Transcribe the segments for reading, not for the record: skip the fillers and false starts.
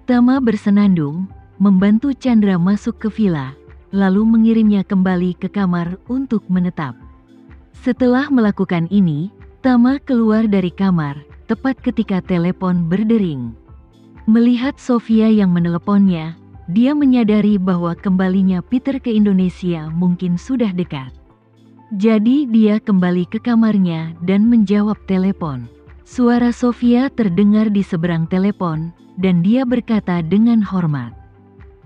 Tama bersenandung, membantu Chandra masuk ke villa, lalu mengirimnya kembali ke kamar untuk menetap. Setelah melakukan ini, Tama keluar dari kamar, tepat ketika telepon berdering. Melihat Sofia yang meneleponnya, dia menyadari bahwa kembalinya Peter ke Indonesia mungkin sudah dekat. Jadi dia kembali ke kamarnya dan menjawab telepon. Suara Sofia terdengar di seberang telepon, dan dia berkata dengan hormat,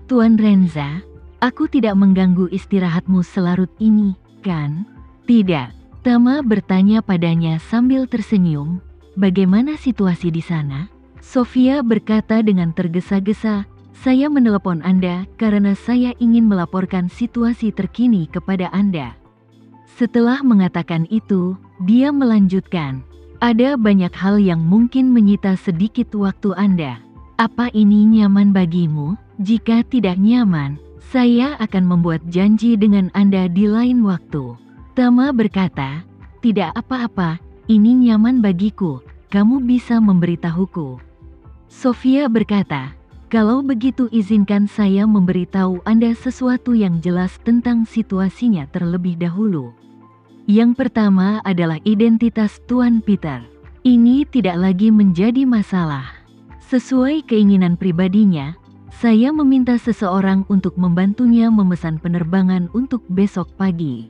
"Tuan Renza, aku tidak mengganggu istirahatmu selarut ini, kan?" "Tidak." Tama bertanya padanya sambil tersenyum. "Bagaimana situasi di sana?" Sofia berkata dengan tergesa-gesa, "Saya menelepon Anda karena saya ingin melaporkan situasi terkini kepada Anda." Setelah mengatakan itu, dia melanjutkan, "Ada banyak hal yang mungkin menyita sedikit waktu Anda. Apa ini nyaman bagimu? Jika tidak nyaman, saya akan membuat janji dengan Anda di lain waktu." Tama berkata, "Tidak apa-apa, ini nyaman bagiku, kamu bisa memberitahuku." Sofia berkata, "Kalau begitu izinkan saya memberitahu Anda sesuatu yang jelas tentang situasinya terlebih dahulu. Yang pertama adalah identitas Tuan Peter. Ini tidak lagi menjadi masalah. Sesuai keinginan pribadinya, saya meminta seseorang untuk membantunya memesan penerbangan untuk besok pagi.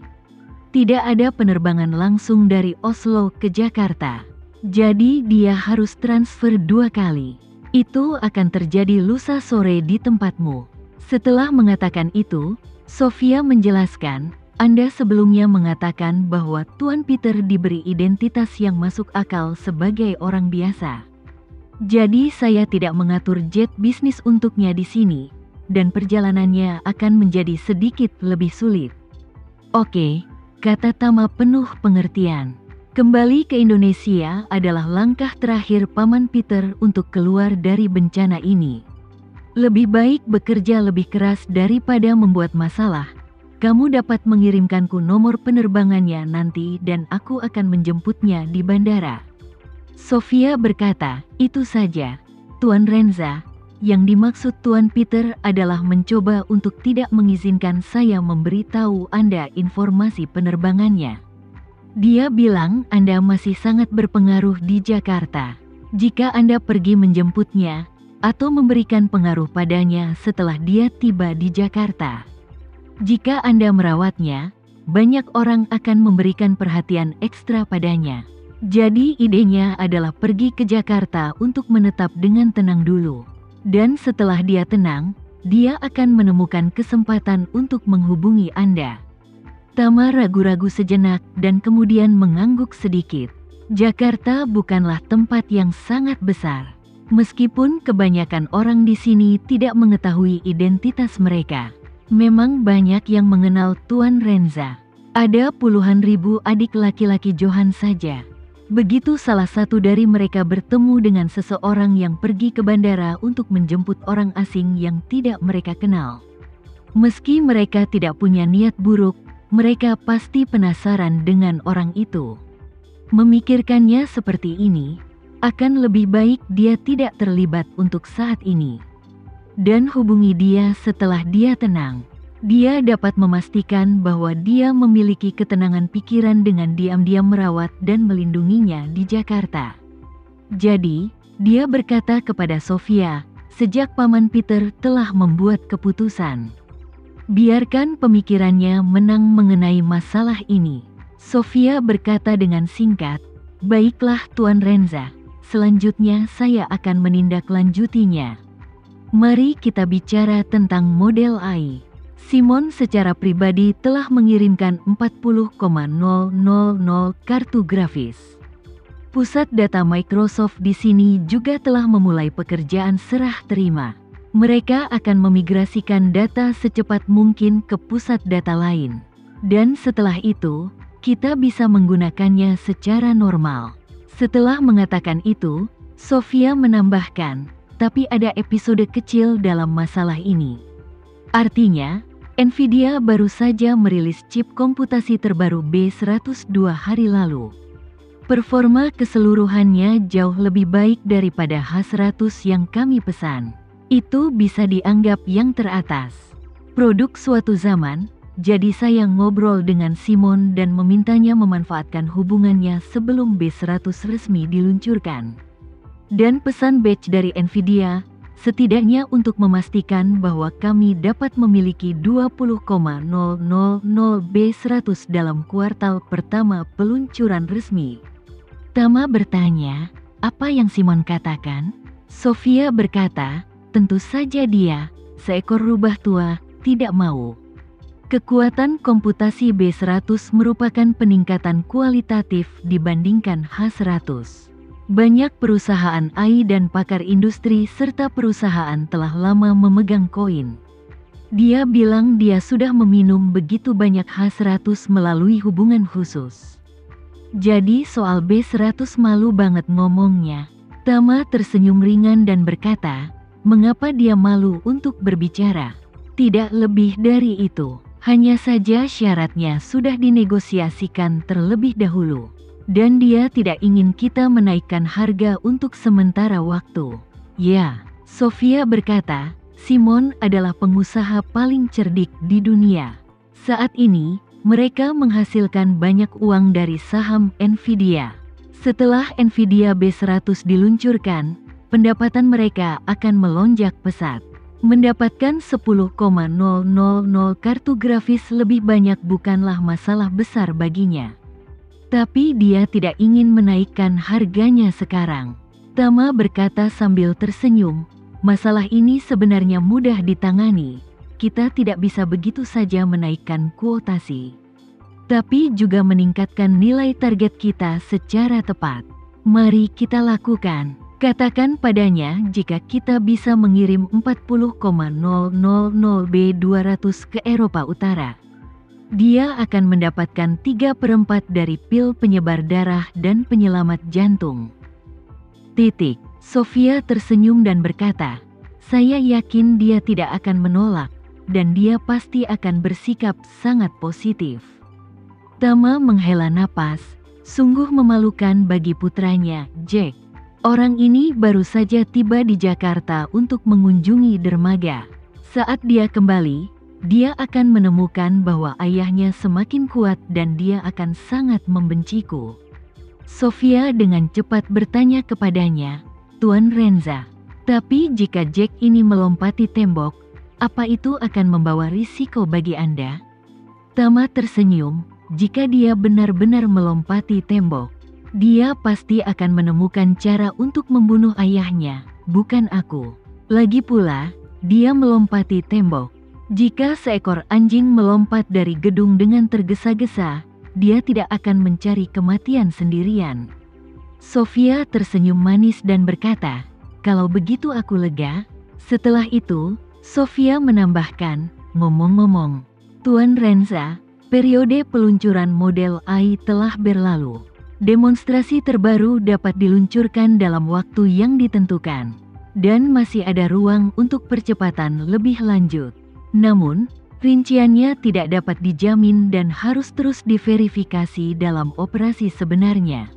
Tidak ada penerbangan langsung dari Oslo ke Jakarta. Jadi dia harus transfer 2 kali. Itu akan terjadi lusa sore di tempatmu." Setelah mengatakan itu, Sofia menjelaskan, "Anda sebelumnya mengatakan bahwa Tuan Peter diberi identitas yang masuk akal sebagai orang biasa. Jadi saya tidak mengatur jet bisnis untuknya di sini, dan perjalanannya akan menjadi sedikit lebih sulit." "Oke," kata Tama penuh pengertian. Kembali ke Indonesia adalah langkah terakhir Paman Peter untuk keluar dari bencana ini. Lebih baik bekerja lebih keras daripada membuat masalah. Kamu dapat mengirimkanku nomor penerbangannya nanti dan aku akan menjemputnya di bandara." Sofia berkata, "Itu saja, Tuan Renza. Yang dimaksud Tuan Peter adalah mencoba untuk tidak mengizinkan saya memberitahu Anda informasi penerbangannya. Dia bilang Anda masih sangat berpengaruh di Jakarta. Jika Anda pergi menjemputnya, atau memberikan pengaruh padanya setelah dia tiba di Jakarta. Jika Anda merawatnya, banyak orang akan memberikan perhatian ekstra padanya. Jadi idenya adalah pergi ke Jakarta untuk menetap dengan tenang dulu. Dan setelah dia tenang, dia akan menemukan kesempatan untuk menghubungi Anda." Tama ragu-ragu sejenak dan kemudian mengangguk sedikit. Jakarta bukanlah tempat yang sangat besar. Meskipun kebanyakan orang di sini tidak mengetahui identitas mereka. Memang banyak yang mengenal Tuan Renza. Ada puluhan ribu adik laki-laki Johan saja. Begitu salah satu dari mereka bertemu dengan seseorang yang pergi ke bandara untuk menjemput orang asing yang tidak mereka kenal. Meski mereka tidak punya niat buruk, mereka pasti penasaran dengan orang itu. Memikirkannya seperti ini, akan lebih baik dia tidak terlibat untuk saat ini. Dan hubungi dia setelah dia tenang. Dia dapat memastikan bahwa dia memiliki ketenangan pikiran dengan diam-diam merawat dan melindunginya di Jakarta. Jadi, dia berkata kepada Sofia, sejak Paman Peter telah membuat keputusan. Biarkan pemikirannya menang mengenai masalah ini. Sofia berkata dengan singkat, "Baiklah Tuan Renza, selanjutnya saya akan menindaklanjutinya. Mari kita bicara tentang model AI. Simon secara pribadi telah mengirimkan 40,000 kartu grafis. Pusat data Microsoft di sini juga telah memulai pekerjaan serah terima. Mereka akan memigrasikan data secepat mungkin ke pusat data lain. Dan setelah itu, kita bisa menggunakannya secara normal." Setelah mengatakan itu, Sofia menambahkan, "Tapi ada episode kecil dalam masalah ini. Artinya, Nvidia baru saja merilis chip komputasi terbaru B102 hari lalu. Performa keseluruhannya jauh lebih baik daripada H100 yang kami pesan. Itu bisa dianggap yang teratas. Produk suatu zaman, jadi saya ngobrol dengan Simon dan memintanya memanfaatkan hubungannya sebelum B100 resmi diluncurkan. Dan pesan batch dari Nvidia, setidaknya untuk memastikan bahwa kami dapat memiliki 20,000 B100 dalam kuartal pertama peluncuran resmi. Tama bertanya, apa yang Simon katakan? Sofia berkata, tentu saja dia, seekor rubah tua, tidak mau. Kekuatan komputasi B100 merupakan peningkatan kualitatif dibandingkan H100. Banyak perusahaan AI dan pakar industri serta perusahaan telah lama memegang koin. Dia bilang dia sudah meminum begitu banyak H100 melalui hubungan khusus. Jadi soal B100 malu banget ngomongnya. Tama tersenyum ringan dan berkata, mengapa dia malu untuk berbicara? Tidak lebih dari itu. Hanya saja syaratnya sudah dinegosiasikan terlebih dahulu. Dan dia tidak ingin kita menaikkan harga untuk sementara waktu. Ya, Sofia berkata, Simon adalah pengusaha paling cerdik di dunia. Saat ini, mereka menghasilkan banyak uang dari saham Nvidia. Setelah Nvidia B100 diluncurkan, pendapatan mereka akan melonjak pesat. Mendapatkan 10,000 kartu grafis lebih banyak bukanlah masalah besar baginya. Tapi dia tidak ingin menaikkan harganya sekarang. Tama berkata sambil tersenyum, masalah ini sebenarnya mudah ditangani. Kita tidak bisa begitu saja menaikkan kuotasi. Tapi juga meningkatkan nilai target kita secara tepat. Mari kita lakukan. Katakan padanya jika kita bisa mengirim 40,000 B200 ke Eropa Utara. Dia akan mendapatkan 3/4 dari pil penyebar darah dan penyelamat jantung. Sofia tersenyum dan berkata, saya yakin dia tidak akan menolak, dan dia pasti akan bersikap sangat positif. Tama menghela napas, sungguh memalukan bagi putranya, Jack. Orang ini baru saja tiba di Jakarta untuk mengunjungi dermaga. Saat dia kembali, dia akan menemukan bahwa ayahnya semakin kuat dan dia akan sangat membenciku. Sofia dengan cepat bertanya kepadanya, Tuan Renza, tapi jika Jack ini melompati tembok, apa itu akan membawa risiko bagi Anda? Tama tersenyum, jika dia benar-benar melompati tembok, dia pasti akan menemukan cara untuk membunuh ayahnya, bukan aku. Lagi pula, dia melompati tembok. Jika seekor anjing melompat dari gedung dengan tergesa-gesa, dia tidak akan mencari kematian sendirian. Sofia tersenyum manis dan berkata, kalau begitu aku lega. Setelah itu, Sofia menambahkan, ngomong-ngomong, Tuan Renza, periode peluncuran model AI telah berlalu. Demonstrasi terbaru dapat diluncurkan dalam waktu yang ditentukan. Dan masih ada ruang untuk percepatan lebih lanjut. Namun, rinciannya tidak dapat dijamin dan harus terus diverifikasi dalam operasi sebenarnya.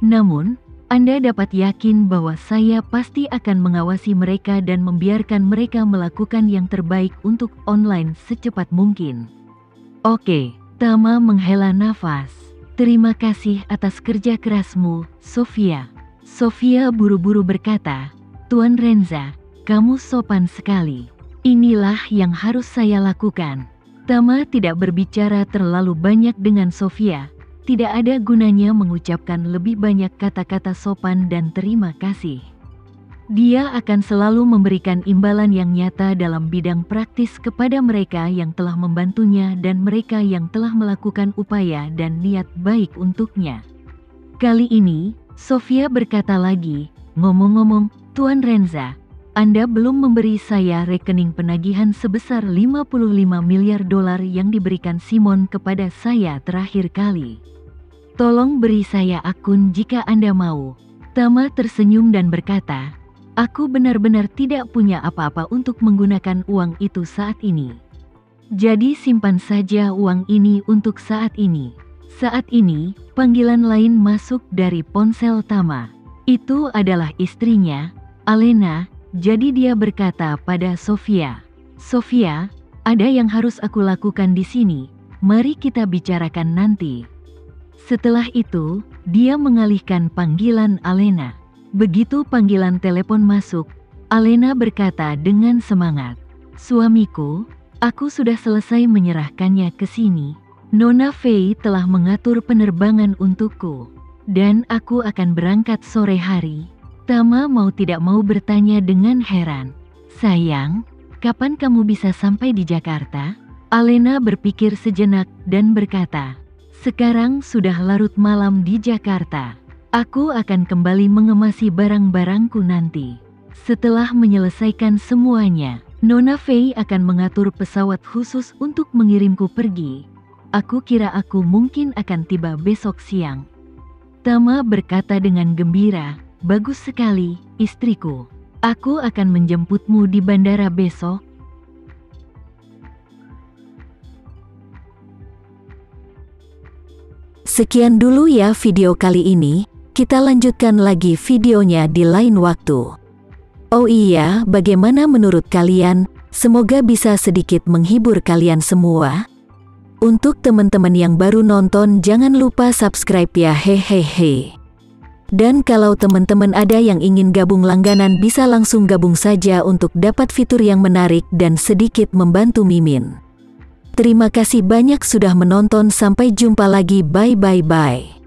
Namun, Anda dapat yakin bahwa saya pasti akan mengawasi mereka dan membiarkan mereka melakukan yang terbaik untuk online secepat mungkin. Oke, Tama menghela nafas. Terima kasih atas kerja kerasmu, Sofia. Sofia buru-buru berkata, Tuan Renza, kamu sopan sekali. Inilah yang harus saya lakukan. Tama tidak berbicara terlalu banyak dengan Sofia. Tidak ada gunanya mengucapkan lebih banyak kata-kata sopan dan terima kasih. Dia akan selalu memberikan imbalan yang nyata dalam bidang praktis kepada mereka yang telah membantunya dan mereka yang telah melakukan upaya dan niat baik untuknya. Kali ini, Sofia berkata lagi, ngomong-ngomong, Tuan Renza, Anda belum memberi saya rekening penagihan sebesar 55 miliar dolar yang diberikan Simon kepada saya terakhir kali. Tolong beri saya akun jika Anda mau. Tama tersenyum dan berkata, aku benar-benar tidak punya apa-apa untuk menggunakan uang itu saat ini. Jadi simpan saja uang ini untuk saat ini. Saat ini, panggilan lain masuk dari ponsel Tama. Itu adalah istrinya, Alena, Jadi dia berkata pada Sofia, "Sofia, ada yang harus aku lakukan di sini, mari kita bicarakan nanti." Setelah itu, dia mengalihkan panggilan Alena. Begitu panggilan telepon masuk, Alena berkata dengan semangat, "Suamiku, aku sudah selesai menyerahkannya ke sini. Nona Fei telah mengatur penerbangan untukku, dan aku akan berangkat sore hari." Tama mau tidak mau bertanya dengan heran, "Sayang, kapan kamu bisa sampai di Jakarta?" Alena berpikir sejenak dan berkata, "Sekarang sudah larut malam di Jakarta. Aku akan kembali mengemasi barang-barangku nanti. Setelah menyelesaikan semuanya, Nona Fei akan mengatur pesawat khusus untuk mengirimku pergi. Aku kira aku mungkin akan tiba besok siang." Tama berkata dengan gembira, "Bagus sekali, istriku. Aku akan menjemputmu di bandara besok." Sekian dulu ya video kali ini, kita lanjutkan lagi videonya di lain waktu. Oh iya, bagaimana menurut kalian? Semoga bisa sedikit menghibur kalian semua. Untuk teman-teman yang baru nonton, jangan lupa subscribe ya, hehehe. Dan kalau teman-teman ada yang ingin gabung langganan, bisa langsung gabung saja untuk dapat fitur yang menarik dan sedikit membantu Mimin. Terima kasih banyak sudah menonton, sampai jumpa lagi, bye bye bye.